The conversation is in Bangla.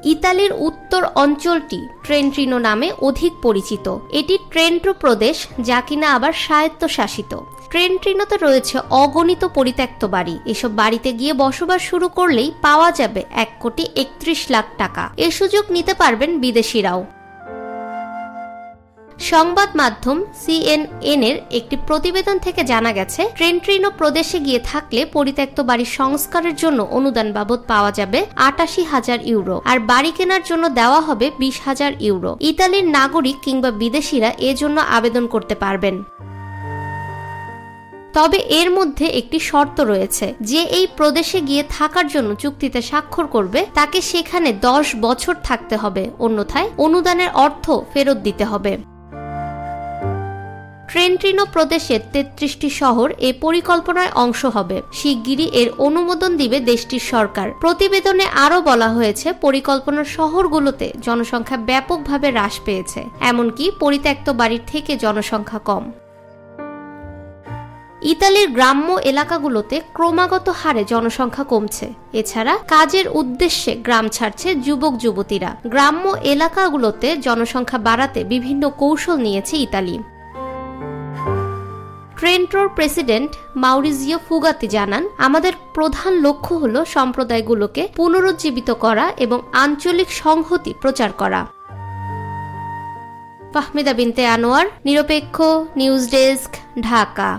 ইতালির উত্তর অঞ্চলটি ট্রেন্টিনো নামে অধিক পরিচিত। এটি ট্রেন্টো প্রদেশ, যা কিনা আবার স্বায়ত্তশাসিত। ট্রেন্টিনোতে রয়েছে অগণিত পরিত্যক্ত বাড়ি। এসব বাড়িতে গিয়ে বসবাস শুরু করলেই পাওয়া যাবে 1,31,00,000 টাকা। এ সুযোগ নিতে পারবেন বিদেশিরাও। সংবাদ মাধ্যম CNN এর একটি প্রতিবেদন থেকে জানা গেছে, ট্রেন্টিনো প্রদেশে গিয়ে থাকলে পরিত্যক্ত বাড়ির সংস্কারের জন্য অনুদান বাবদ পাওয়া যাবে 88,000 ইউরো, আর বাড়ি কেনার জন্য দেওয়া হবে 20,000 ইউরো। ইতালির নাগরিক কিংবা বিদেশিরা এজন্য আবেদন করতে পারবেন। তবে এর মধ্যে একটি শর্ত রয়েছে, যে এই প্রদেশে গিয়ে থাকার জন্য চুক্তিতে স্বাক্ষর করবে তাকে সেখানে 10 বছর থাকতে হবে, অন্যথায় অনুদানের অর্থ ফেরত দিতে হবে। ট্রেন্টিনো প্রদেশের 33টি শহর এ পরিকল্পনার অংশ হবে। শিগগিরই এর অনুমোদন দিবে দেশটির সরকার। প্রতিবেদনে আরও বলা হয়েছে, পরিকল্পনার শহরগুলোতে জনসংখ্যা ব্যাপকভাবে হ্রাস পেয়েছে, এমনকি পরিত্যক্ত বাড়ির থেকে জনসংখ্যা কম। ইতালির গ্রাম্য এলাকাগুলোতে ক্রমাগত হারে জনসংখ্যা কমছে। এছাড়া কাজের উদ্দেশ্যে গ্রাম ছাড়ছে যুবক যুবতীরা। গ্রাম্য এলাকাগুলোতে জনসংখ্যা বাড়াতে বিভিন্ন কৌশল নিয়েছে ইতালি। ট্রেন্টোর প্রেসিডেন্ট মাউরিজিও ফুগাতি জানান, আমাদের প্রধান লক্ষ্য হল সম্প্রদায়গুলোকে পুনরুজ্জীবিত করা এবং আঞ্চলিক সংহতি প্রচার করা। ফাহমিদা বিনতে আনোয়ার, নিরপেক্ষ নিউজ ডেস্ক, ঢাকা।